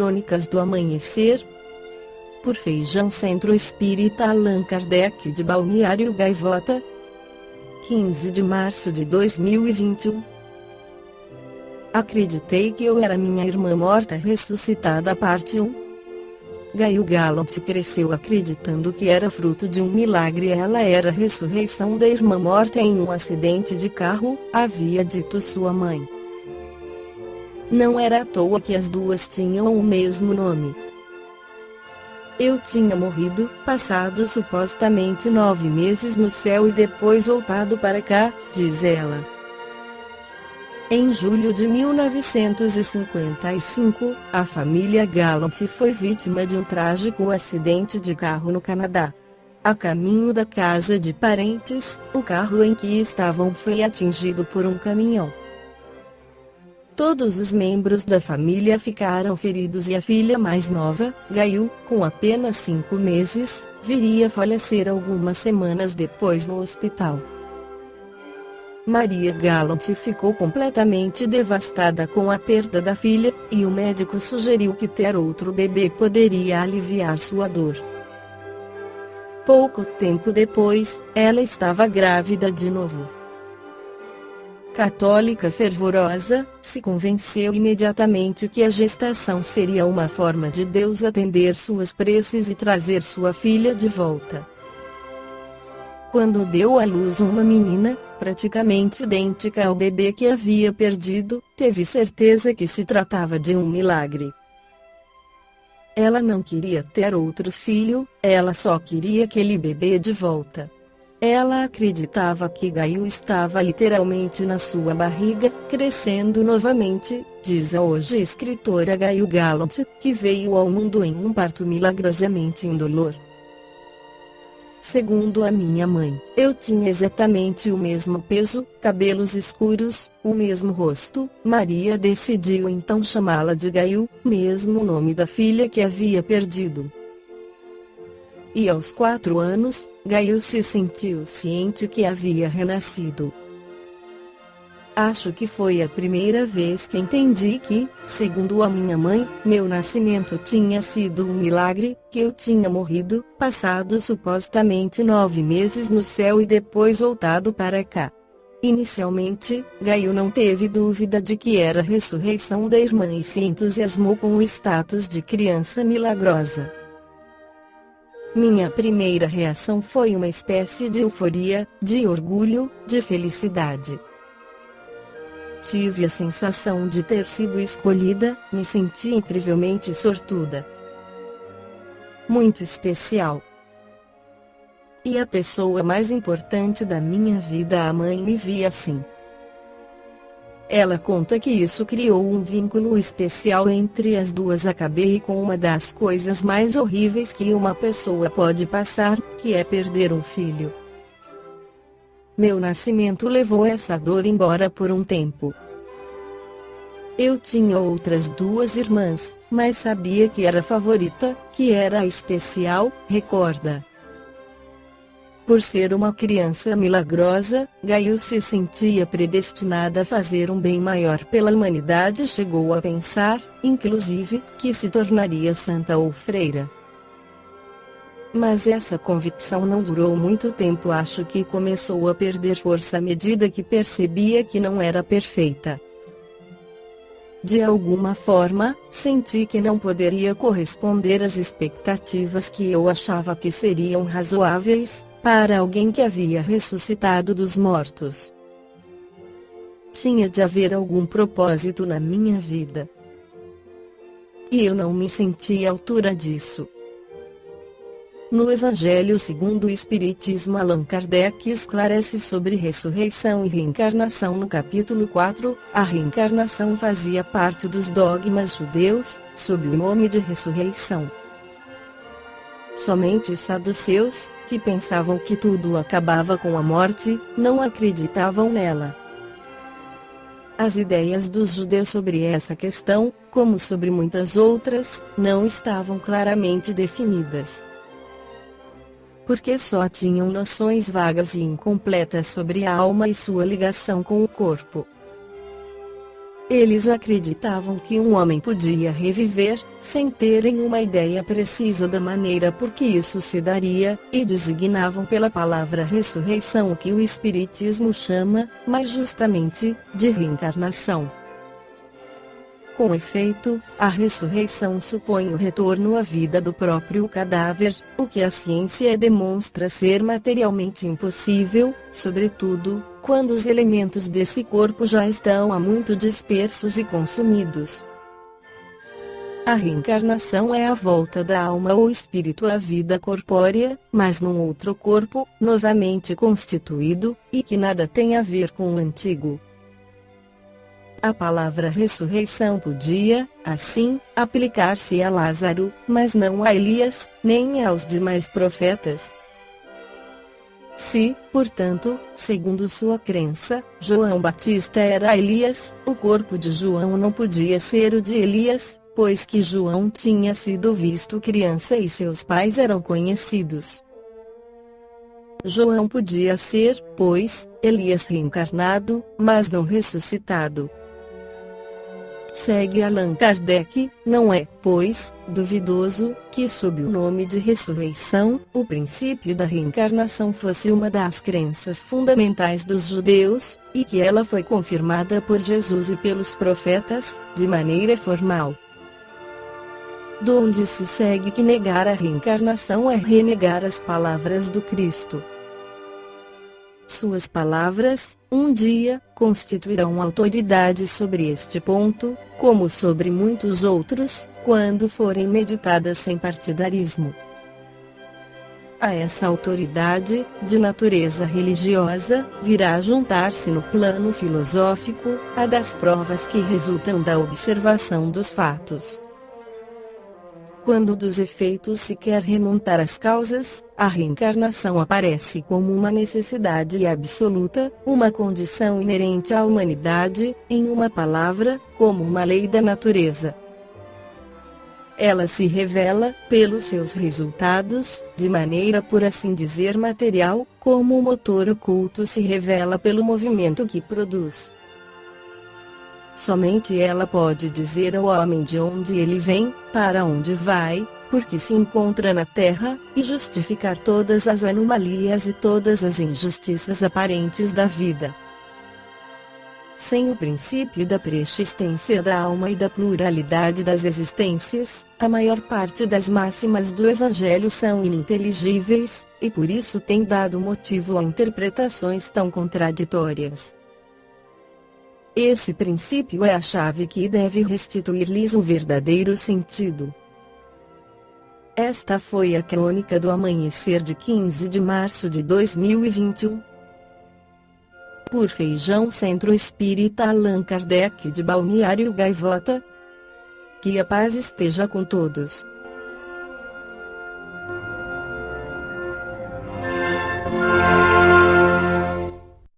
Crônicas do Amanhecer, por Feijão Centro Espírita Allan Kardec de Balneário Gaivota, 15 de março de 2021. Acreditei que eu era minha irmã morta ressuscitada. Parte 1. Gail Gallant cresceu acreditando que era fruto de um milagre. Ela era a ressurreição da irmã morta em um acidente de carro, havia dito sua mãe. Não era à toa que as duas tinham o mesmo nome. Eu tinha morrido, passado supostamente 9 meses no céu e depois voltado para cá, diz ela. Em julho de 1955, a família Gallant foi vítima de um trágico acidente de carro no Canadá. A caminho da casa de parentes, o carro em que estavam foi atingido por um caminhão. Todos os membros da família ficaram feridos e a filha mais nova, Gail, com apenas 5 meses, viria a falecer algumas semanas depois no hospital. Maria Gallant ficou completamente devastada com a perda da filha, e o médico sugeriu que ter outro bebê poderia aliviar sua dor. Pouco tempo depois, ela estava grávida de novo. Católica fervorosa, se convenceu imediatamente que a gestação seria uma forma de Deus atender suas preces e trazer sua filha de volta. Quando deu à luz uma menina, praticamente idêntica ao bebê que havia perdido, teve certeza que se tratava de um milagre. Ela não queria ter outro filho, ela só queria aquele bebê de volta. Ela acreditava que Gail estava literalmente na sua barriga, crescendo novamente, diz a hoje escritora Gail Gallant, que veio ao mundo em um parto milagrosamente indolor. Segundo a minha mãe, eu tinha exatamente o mesmo peso, cabelos escuros, o mesmo rosto. Maria decidiu então chamá-la de Gail, mesmo nome da filha que havia perdido. E aos 4 anos, Gail se sentiu ciente que havia renascido. Acho que foi a primeira vez que entendi que, segundo a minha mãe, meu nascimento tinha sido um milagre, que eu tinha morrido, passado supostamente 9 meses no céu e depois voltado para cá. Inicialmente, Gail não teve dúvida de que era a ressurreição da irmã e se entusiasmou com o status de criança milagrosa. Minha primeira reação foi uma espécie de euforia, de orgulho, de felicidade. Tive a sensação de ter sido escolhida, me senti incrivelmente sortuda. Muito especial. E a pessoa mais importante da minha vida, a mãe, me via assim. Ela conta que isso criou um vínculo especial entre as duas. Acabei com uma das coisas mais horríveis que uma pessoa pode passar, que é perder um filho. Meu nascimento levou essa dor embora por um tempo. Eu tinha outras 2 irmãs, mas sabia que era a favorita, que era a especial, recorda. Por ser uma criança milagrosa, Gail se sentia predestinada a fazer um bem maior pela humanidade. Chegou a pensar, inclusive, que se tornaria santa ou freira. Mas essa convicção não durou muito tempo. Acho que começou a perder força à medida que percebia que não era perfeita. De alguma forma, senti que não poderia corresponder às expectativas que eu achava que seriam razoáveis, para alguém que havia ressuscitado dos mortos. Tinha de haver algum propósito na minha vida. E eu não me senti à altura disso. No Evangelho segundo o Espiritismo, Allan Kardec esclarece sobre ressurreição e reencarnação no capítulo 4, a reencarnação fazia parte dos dogmas judeus, sob o nome de ressurreição. Somente os saduceus, que pensavam que tudo acabava com a morte, não acreditavam nela. As ideias dos judeus sobre essa questão, como sobre muitas outras, não estavam claramente definidas. Porque só tinham noções vagas e incompletas sobre a alma e sua ligação com o corpo. Eles acreditavam que um homem podia reviver, sem terem uma ideia precisa da maneira por que isso se daria, e designavam pela palavra ressurreição o que o Espiritismo chama, mais justamente, de reencarnação. Com efeito, a ressurreição supõe o retorno à vida do próprio cadáver, o que a ciência demonstra ser materialmente impossível, sobretudo, quando os elementos desse corpo já estão há muito dispersos e consumidos. A reencarnação é a volta da alma ou espírito à vida corpórea, mas num outro corpo, novamente constituído, e que nada tem a ver com o antigo. A palavra ressurreição podia, assim, aplicar-se a Lázaro, mas não a Elias, nem aos demais profetas. Se, portanto, segundo sua crença, João Batista era Elias, o corpo de João não podia ser o de Elias, pois que João tinha sido visto criança e seus pais eram conhecidos. João podia ser, pois, Elias reencarnado, mas não ressuscitado. Segue Allan Kardec, não é, pois, duvidoso, que sob o nome de ressurreição, o princípio da reencarnação fosse uma das crenças fundamentais dos judeus, e que ela foi confirmada por Jesus e pelos profetas, de maneira formal. Donde se segue que negar a reencarnação é renegar as palavras do Cristo. Suas palavras, um dia, constituirão autoridade sobre este ponto, como sobre muitos outros, quando forem meditadas sem partidarismo. A essa autoridade, de natureza religiosa, virá juntar-se no plano filosófico, a das provas que resultam da observação dos fatos. Quando dos efeitos se quer remontar às causas, a reencarnação aparece como uma necessidade absoluta, uma condição inerente à humanidade, em uma palavra, como uma lei da natureza. Ela se revela, pelos seus resultados, de maneira por assim dizer material, como o motor oculto se revela pelo movimento que produz. Somente ela pode dizer ao homem de onde ele vem, para onde vai, porque se encontra na Terra, e justificar todas as anomalias e todas as injustiças aparentes da vida. Sem o princípio da preexistência da alma e da pluralidade das existências, a maior parte das máximas do Evangelho são ininteligíveis, e por isso tem dado motivo a interpretações tão contraditórias. Esse princípio é a chave que deve restituir-lhes o verdadeiro sentido. Esta foi a crônica do amanhecer de 15 de março de 2021. Por Feijão Centro Espírita Allan Kardec de Balneário Gaivota. Que a paz esteja com todos.